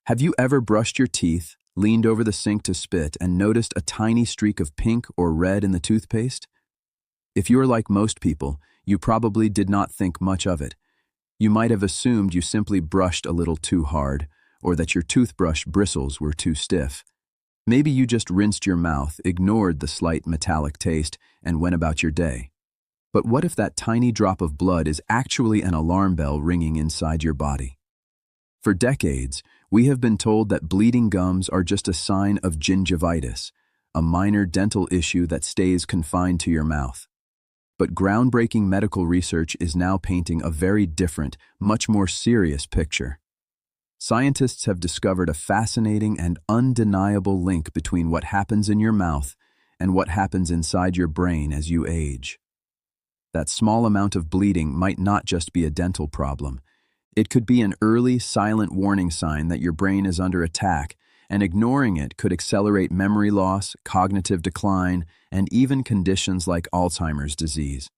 Have you ever brushed your teeth, leaned over the sink to spit, and noticed a tiny streak of pink or red in the toothpaste? If you are like most people, you probably did not think much of it. You might have assumed you simply brushed a little too hard, or that your toothbrush bristles were too stiff. Maybe you just rinsed your mouth, ignored the slight metallic taste, and went about your day. But what if that tiny drop of blood is actually an alarm bell ringing inside your body? For decades, we have been told that bleeding gums are just a sign of gingivitis, a minor dental issue that stays confined to your mouth. But groundbreaking medical research is now painting a very different, much more serious picture. Scientists have discovered a fascinating and undeniable link between what happens in your mouth and what happens inside your brain as you age. That small amount of bleeding might not just be a dental problem. It could be an early, silent warning sign that your brain is under attack, and ignoring it could accelerate memory loss, cognitive decline, and even conditions like Alzheimer's disease.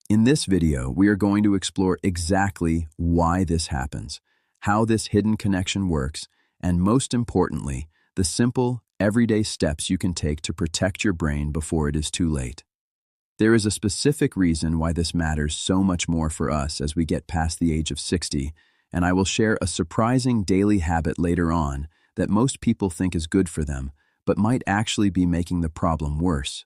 In this video, we are going to explore exactly why this happens, how this hidden connection works, and most importantly, the simple, everyday steps you can take to protect your brain before it is too late. There is a specific reason why this matters so much more for us as we get past the age of 60, and I will share a surprising daily habit later on that most people think is good for them, but might actually be making the problem worse.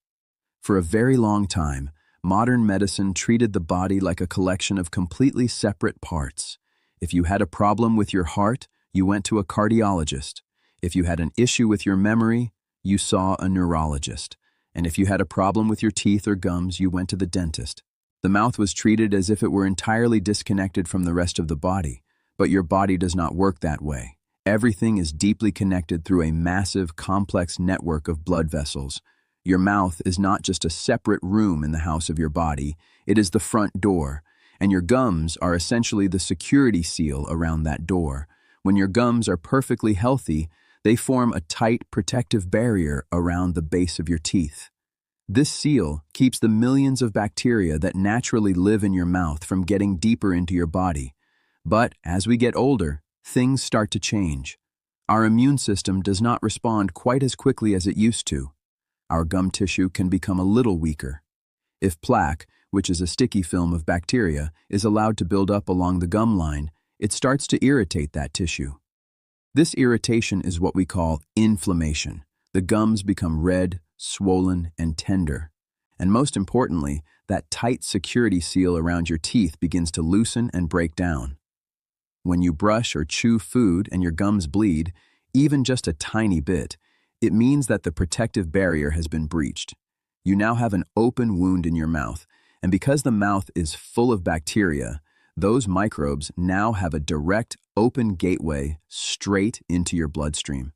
For a very long time, modern medicine treated the body like a collection of completely separate parts. If you had a problem with your heart, you went to a cardiologist. If you had an issue with your memory, you saw a neurologist. And if you had a problem with your teeth or gums, you went to the dentist. The mouth was treated as if it were entirely disconnected from the rest of the body. But your body does not work that way. Everything is deeply connected through a massive, complex network of blood vessels. Your mouth is not just a separate room in the house of your body, it is the front door, and your gums are essentially the security seal around that door. When your gums are perfectly healthy, they form a tight, protective barrier around the base of your teeth. This seal keeps the millions of bacteria that naturally live in your mouth from getting deeper into your body. But as we get older, things start to change. Our immune system does not respond quite as quickly as it used to. Our gum tissue can become a little weaker. If plaque, which is a sticky film of bacteria, is allowed to build up along the gum line, it starts to irritate that tissue. This irritation is what we call inflammation. The gums become red, swollen, and tender. And most importantly, that tight security seal around your teeth begins to loosen and break down. When you brush or chew food and your gums bleed, even just a tiny bit, it means that the protective barrier has been breached. You now have an open wound in your mouth, and because the mouth is full of bacteria, those microbes now have a direct, open gateway straight into your bloodstream.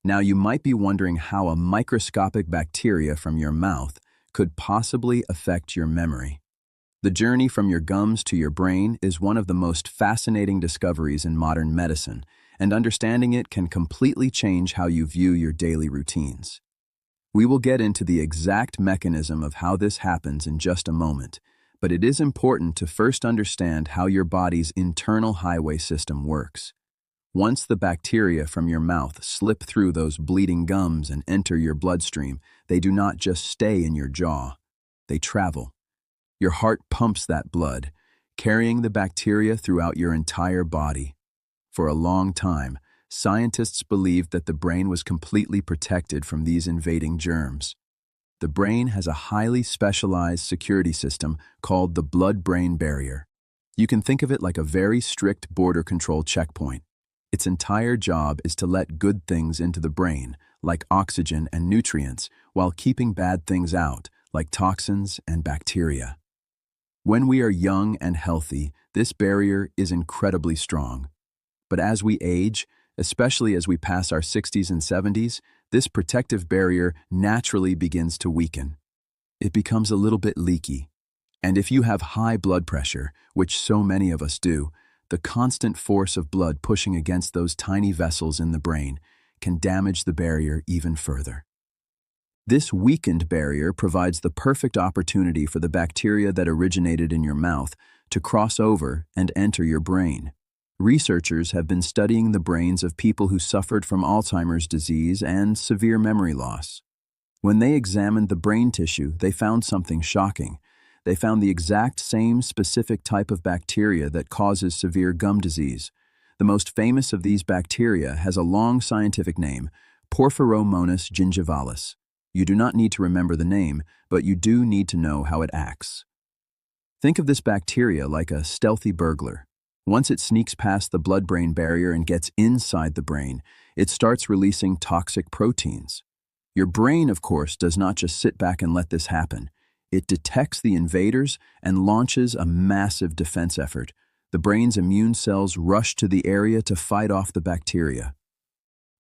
Now you might be wondering how a microscopic bacteria from your mouth could possibly affect your memory. The journey from your gums to your brain is one of the most fascinating discoveries in modern medicine, and understanding it can completely change how you view your daily routines. We will get into the exact mechanism of how this happens in just a moment, but it is important to first understand how your body's internal highway system works. Once the bacteria from your mouth slip through those bleeding gums and enter your bloodstream, they do not just stay in your jaw, they travel. Your heart pumps that blood, carrying the bacteria throughout your entire body. For a long time, scientists believed that the brain was completely protected from these invading germs. The brain has a highly specialized security system called the blood-brain barrier. You can think of it like a very strict border control checkpoint. Its entire job is to let good things into the brain, like oxygen and nutrients, while keeping bad things out, like toxins and bacteria. When we are young and healthy, this barrier is incredibly strong. But as we age, especially as we pass our 60s and 70s, this protective barrier naturally begins to weaken. It becomes a little bit leaky. And if you have high blood pressure, which so many of us do, the constant force of blood pushing against those tiny vessels in the brain can damage the barrier even further. This weakened barrier provides the perfect opportunity for the bacteria that originated in your mouth to cross over and enter your brain. Researchers have been studying the brains of people who suffered from Alzheimer's disease and severe memory loss. When they examined the brain tissue, they found something shocking. They found the exact same specific type of bacteria that causes severe gum disease. The most famous of these bacteria has a long scientific name, Porphyromonas gingivalis. You do not need to remember the name, but you do need to know how it acts. Think of this bacteria like a stealthy burglar. Once it sneaks past the blood-brain barrier and gets inside the brain, it starts releasing toxic proteins. Your brain, of course, does not just sit back and let this happen. It detects the invaders and launches a massive defense effort. The brain's immune cells rush to the area to fight off the bacteria.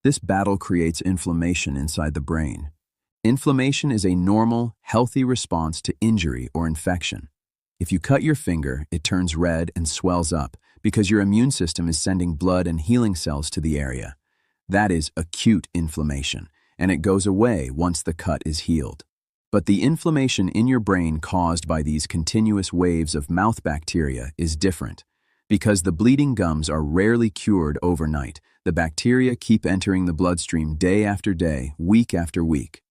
This battle creates inflammation inside the brain. Inflammation is a normal, healthy response to injury or infection. If you cut your finger, it turns red and swells up because your immune system is sending blood and healing cells to the area. That is acute inflammation, and it goes away once the cut is healed. But the inflammation in your brain caused by these continuous waves of mouth bacteria is different. Because the bleeding gums are rarely cured overnight, the bacteria keep entering the bloodstream day after day, week after week.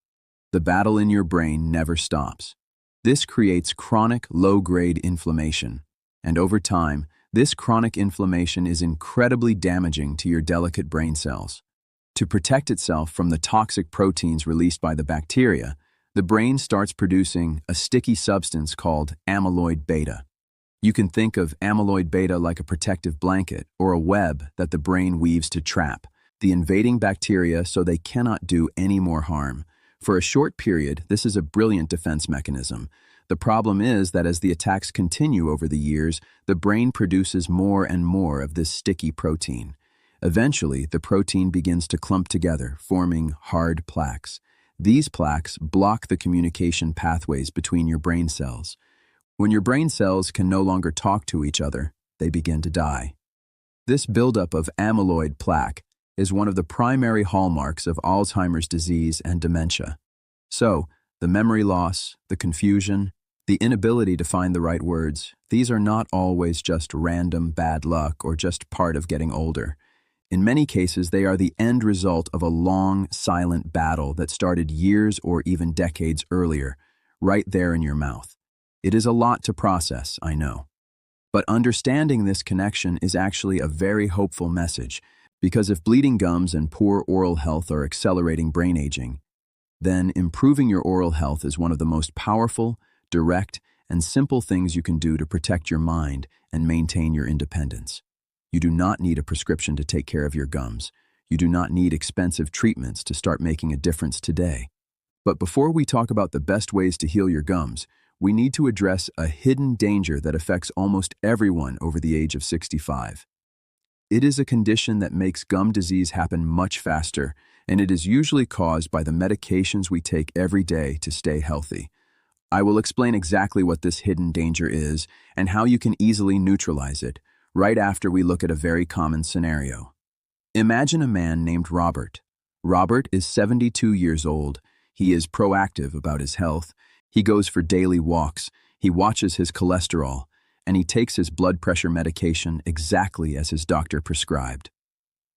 The battle in your brain never stops. This creates chronic, low-grade inflammation. And over time, this chronic inflammation is incredibly damaging to your delicate brain cells. To protect itself from the toxic proteins released by the bacteria, the brain starts producing a sticky substance called amyloid beta. You can think of amyloid beta like a protective blanket or a web that the brain weaves to trap the invading bacteria so they cannot do any more harm. For a short period, this is a brilliant defense mechanism. The problem is that as the attacks continue over the years, the brain produces more and more of this sticky protein. Eventually, the protein begins to clump together, forming hard plaques. These plaques block the communication pathways between your brain cells. When your brain cells can no longer talk to each other, they begin to die. This buildup of amyloid plaque is one of the primary hallmarks of Alzheimer's disease and dementia. So, the memory loss, the confusion, the inability to find the right words, these are not always just random bad luck or just part of getting older. In many cases, they are the end result of a long, silent battle that started years or even decades earlier, right there in your mouth. It is a lot to process, I know. But understanding this connection is actually a very hopeful message, because if bleeding gums and poor oral health are accelerating brain aging, then improving your oral health is one of the most powerful, direct, and simple things you can do to protect your mind and maintain your independence. You do not need a prescription to take care of your gums. You do not need expensive treatments to start making a difference today. But before we talk about the best ways to heal your gums, we need to address a hidden danger that affects almost everyone over the age of 65. It is a condition that makes gum disease happen much faster, and it is usually caused by the medications we take every day to stay healthy. I will explain exactly what this hidden danger is and how you can easily neutralize it, right after we look at a very common scenario. Imagine a man named Robert. Robert is 72 years old. He is proactive about his health. He goes for daily walks. He watches his cholesterol, and he takes his blood pressure medication exactly as his doctor prescribed.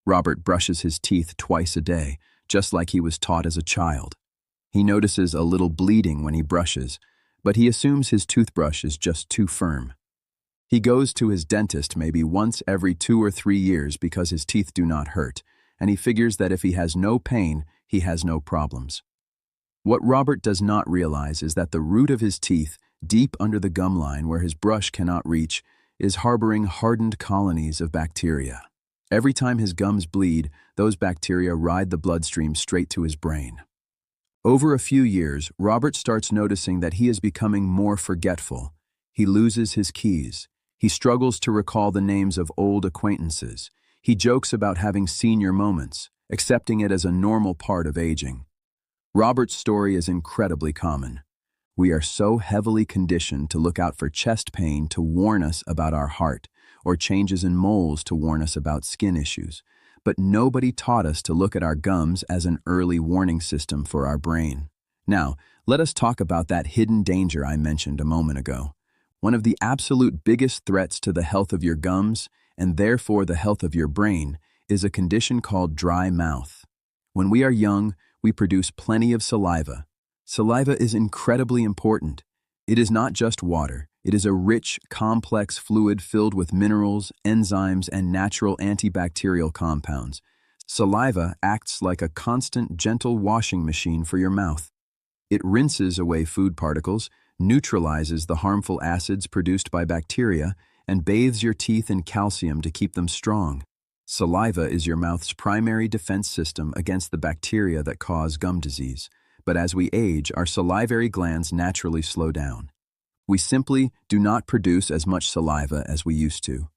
Robert brushes his teeth twice a day, just like he was taught as a child. He notices a little bleeding when he brushes, but he assumes his toothbrush is just too firm. He goes to his dentist maybe once every 2 or 3 years because his teeth do not hurt, and he figures that if he has no pain, he has no problems. What Robert does not realize is that the root of his teeth, deep under the gum line where his brush cannot reach, is harboring hardened colonies of bacteria. Every time his gums bleed, those bacteria ride the bloodstream straight to his brain. Over a few years, Robert starts noticing that he is becoming more forgetful. He loses his keys. He struggles to recall the names of old acquaintances. He jokes about having senior moments, accepting it as a normal part of aging. Robert's story is incredibly common. We are so heavily conditioned to look out for chest pain to warn us about our heart, or changes in moles to warn us about skin issues. But nobody taught us to look at our gums as an early warning system for our brain. Now, let us talk about that hidden danger I mentioned a moment ago. One of the absolute biggest threats to the health of your gums, and therefore the health of your brain, is a condition called dry mouth. When we are young, we produce plenty of saliva. Saliva is incredibly important. It is not just water. It is a rich, complex fluid filled with minerals, enzymes, and natural antibacterial compounds. Saliva acts like a constant, gentle washing machine for your mouth. It rinses away food particles, neutralizes the harmful acids produced by bacteria, and bathes your teeth in calcium to keep them strong. Saliva is your mouth's primary defense system against the bacteria that cause gum disease. But as we age, our salivary glands naturally slow down. We simply do not produce as much saliva as we used to.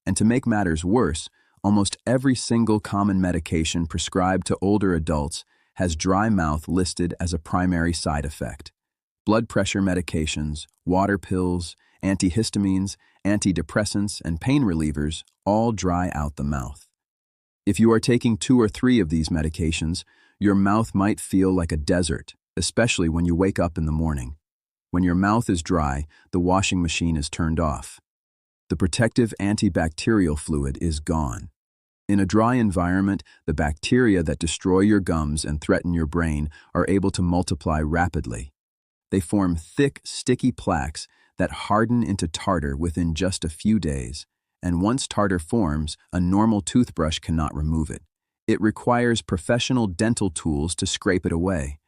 And to make matters worse, almost every single common medication prescribed to older adults has dry mouth listed as a primary side effect. Blood pressure medications, water pills, antihistamines, antidepressants, and pain relievers all dry out the mouth. If you are taking 2 or 3 of these medications, your mouth might feel like a desert, especially when you wake up in the morning. When your mouth is dry, the washing machine is turned off. The protective antibacterial fluid is gone. In a dry environment, the bacteria that destroy your gums and threaten your brain are able to multiply rapidly. They form thick, sticky plaques that harden into tartar within just a few days, and once tartar forms, a normal toothbrush cannot remove it. It requires professional dental tools to scrape it away.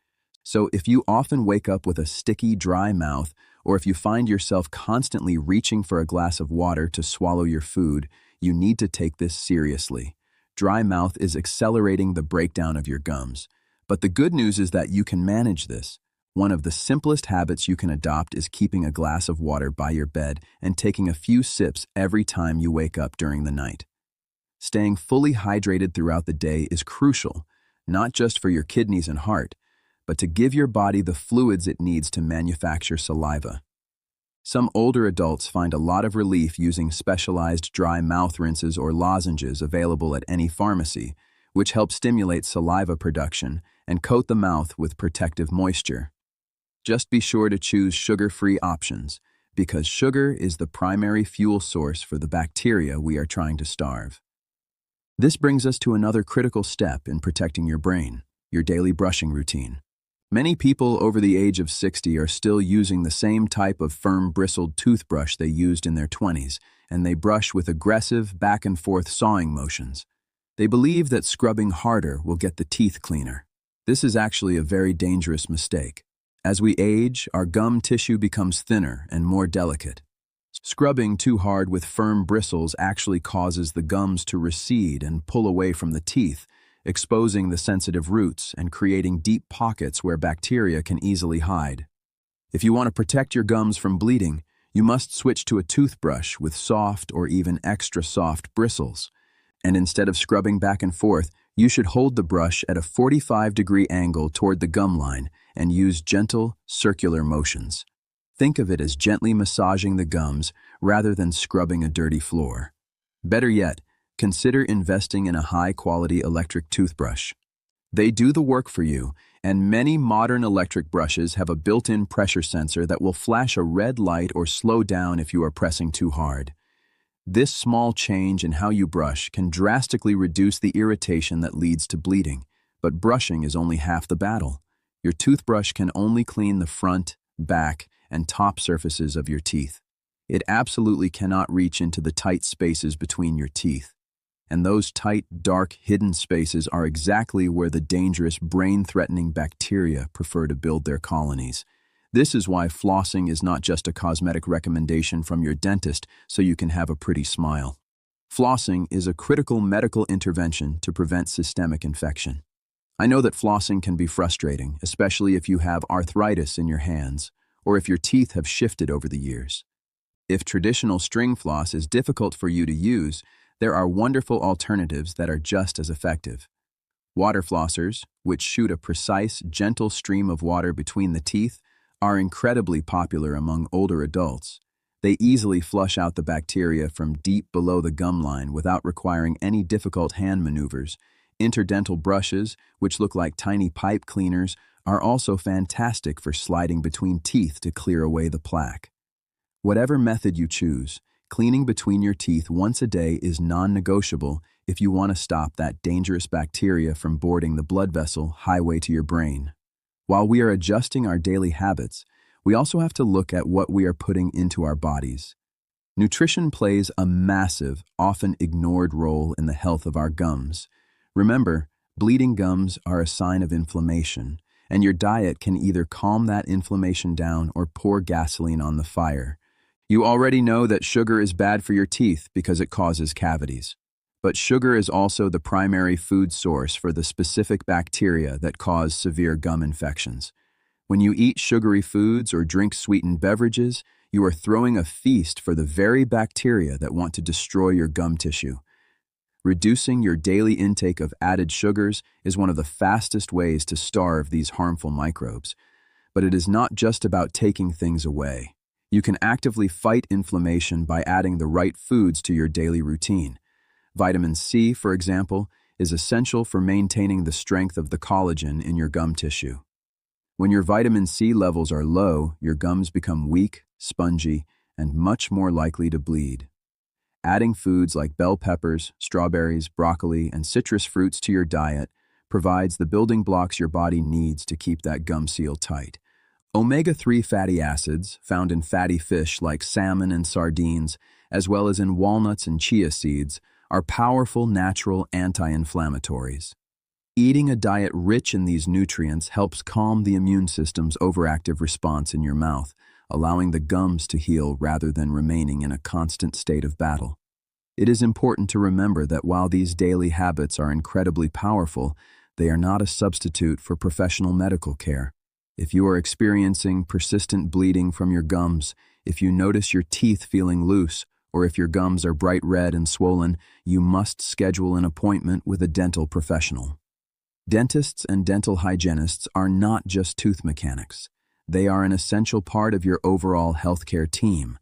So if you often wake up with a sticky, dry mouth, or if you find yourself constantly reaching for a glass of water to swallow your food, you need to take this seriously. Dry mouth is accelerating the breakdown of your gums. But the good news is that you can manage this. One of the simplest habits you can adopt is keeping a glass of water by your bed and taking a few sips every time you wake up during the night. Staying fully hydrated throughout the day is crucial, not just for your kidneys and heart, but to give your body the fluids it needs to manufacture saliva. Some older adults find a lot of relief using specialized dry mouth rinses or lozenges available at any pharmacy, which help stimulate saliva production and coat the mouth with protective moisture. Just be sure to choose sugar-free options, because sugar is the primary fuel source for the bacteria we are trying to starve. This brings us to another critical step in protecting your brain, your daily brushing routine. Many people over the age of 60 are still using the same type of firm bristled toothbrush they used in their 20s, and they brush with aggressive back-and-forth sawing motions. They believe that scrubbing harder will get the teeth cleaner. This is actually a very dangerous mistake. As we age, our gum tissue becomes thinner and more delicate. Scrubbing too hard with firm bristles actually causes the gums to recede and pull away from the teeth, exposing the sensitive roots and creating deep pockets where bacteria can easily hide. If you want to protect your gums from bleeding, you must switch to a toothbrush with soft or even extra soft bristles. And instead of scrubbing back and forth, you should hold the brush at a 45-degree angle toward the gum line and use gentle, circular motions. Think of it as gently massaging the gums rather than scrubbing a dirty floor. Better yet, consider investing in a high-quality electric toothbrush. They do the work for you, and many modern electric brushes have a built-in pressure sensor that will flash a red light or slow down if you are pressing too hard. This small change in how you brush can drastically reduce the irritation that leads to bleeding, but brushing is only half the battle. Your toothbrush can only clean the front, back, and top surfaces of your teeth. It absolutely cannot reach into the tight spaces between your teeth. And those tight, dark, hidden spaces are exactly where the dangerous, brain-threatening bacteria prefer to build their colonies. This is why flossing is not just a cosmetic recommendation from your dentist so you can have a pretty smile. Flossing is a critical medical intervention to prevent systemic infection. I know that flossing can be frustrating, especially if you have arthritis in your hands, or if your teeth have shifted over the years. If traditional string floss is difficult for you to use, there are wonderful alternatives that are just as effective. Water flossers, which shoot a precise, gentle stream of water between the teeth, are incredibly popular among older adults. They easily flush out the bacteria from deep below the gum line without requiring any difficult hand maneuvers. Interdental brushes, which look like tiny pipe cleaners, are also fantastic for sliding between teeth to clear away the plaque. Whatever method you choose, Cleaning between your teeth once a day is non-negotiable if you want to stop that dangerous bacteria from boarding the blood vessel highway to your brain. While we are adjusting our daily habits, we also have to look at what we are putting into our bodies. Nutrition plays a massive, often ignored role in the health of our gums. Remember, bleeding gums are a sign of inflammation, and your diet can either calm that inflammation down or pour gasoline on the fire. You already know that sugar is bad for your teeth because it causes cavities. But sugar is also the primary food source for the specific bacteria that cause severe gum infections. When you eat sugary foods or drink sweetened beverages, you are throwing a feast for the very bacteria that want to destroy your gum tissue. Reducing your daily intake of added sugars is one of the fastest ways to starve these harmful microbes. But it is not just about taking things away. You can actively fight inflammation by adding the right foods to your daily routine. Vitamin C, for example, is essential for maintaining the strength of the collagen in your gum tissue. When your vitamin C levels are low, your gums become weak, spongy, and much more likely to bleed. Adding foods like bell peppers, strawberries, broccoli, and citrus fruits to your diet provides the building blocks your body needs to keep that gum seal tight. Omega-3 fatty acids, found in fatty fish like salmon and sardines, as well as in walnuts and chia seeds, are powerful natural anti-inflammatories. Eating a diet rich in these nutrients helps calm the immune system's overactive response in your mouth, allowing the gums to heal rather than remaining in a constant state of battle. It is important to remember that while these daily habits are incredibly powerful, they are not a substitute for professional medical care. If you are experiencing persistent bleeding from your gums, if you notice your teeth feeling loose, or if your gums are bright red and swollen, you must schedule an appointment with a dental professional. Dentists and dental hygienists are not just tooth mechanics. They are an essential part of your overall healthcare team.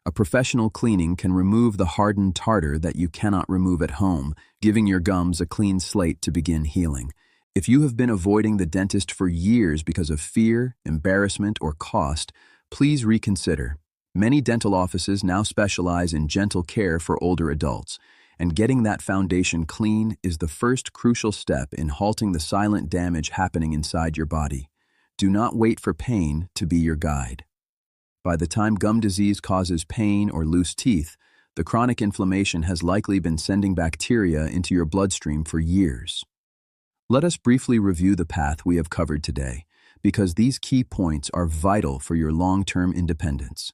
A professional cleaning can remove the hardened tartar that you cannot remove at home, giving your gums a clean slate to begin healing. If you have been avoiding the dentist for years because of fear, embarrassment, or cost, please reconsider. Many dental offices now specialize in gentle care for older adults, and getting that foundation clean is the first crucial step in halting the silent damage happening inside your body. Do not wait for pain to be your guide. By the time gum disease causes pain or loose teeth, the chronic inflammation has likely been sending bacteria into your bloodstream for years. Let us briefly review the path we have covered today, because these key points are vital for your long-term independence.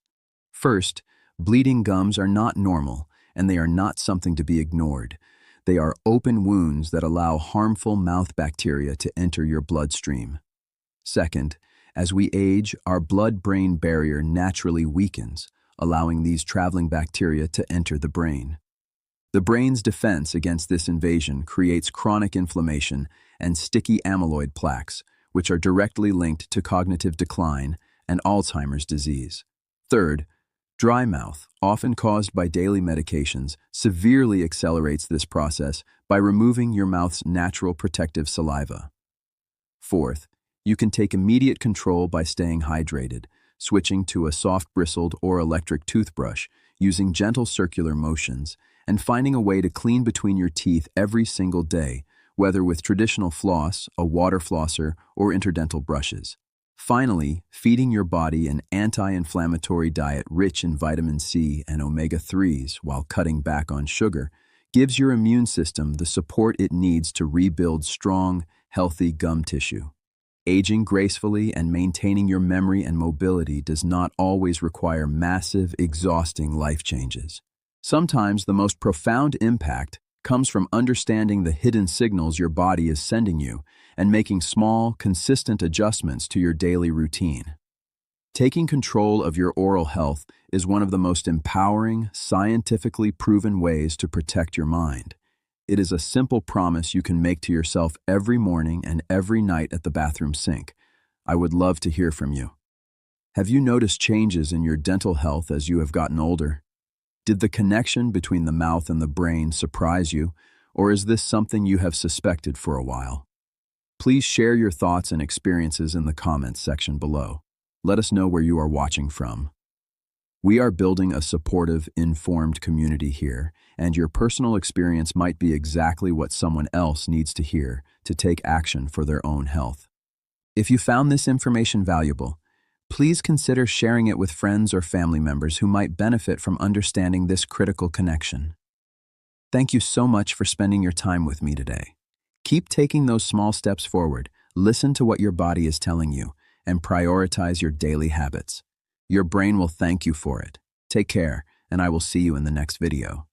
First, bleeding gums are not normal, and they are not something to be ignored. They are open wounds that allow harmful mouth bacteria to enter your bloodstream. Second, as we age, our blood-brain barrier naturally weakens, allowing these traveling bacteria to enter the brain. The brain's defense against this invasion creates chronic inflammation and sticky amyloid plaques, which are directly linked to cognitive decline and Alzheimer's disease. Third, dry mouth, often caused by daily medications, severely accelerates this process by removing your mouth's natural protective saliva. Fourth, you can take immediate control by staying hydrated, switching to a soft-bristled or electric toothbrush, using gentle circular motions, and finding a way to clean between your teeth every single day, whether with traditional floss, a water flosser, or interdental brushes. Finally, feeding your body an anti-inflammatory diet rich in vitamin C and omega-3s while cutting back on sugar gives your immune system the support it needs to rebuild strong, healthy gum tissue. Aging gracefully and maintaining your memory and mobility does not always require massive, exhausting life changes. Sometimes the most profound impact comes from understanding the hidden signals your body is sending you and making small, consistent adjustments to your daily routine. Taking control of your oral health is one of the most empowering, scientifically proven ways to protect your mind. It is a simple promise you can make to yourself every morning and every night at the bathroom sink. I would love to hear from you. Have you noticed changes in your dental health as you have gotten older? Did the connection between the mouth and the brain surprise you, or is this something you have suspected for a while? Please share your thoughts and experiences in the comments section below. Let us know where you are watching from. We are building a supportive, informed community here, and your personal experience might be exactly what someone else needs to hear to take action for their own health. If you found this information valuable, please consider sharing it with friends or family members who might benefit from understanding this critical connection. Thank you so much for spending your time with me today. Keep taking those small steps forward, listen to what your body is telling you, and prioritize your daily habits. Your brain will thank you for it. Take care, and I will see you in the next video.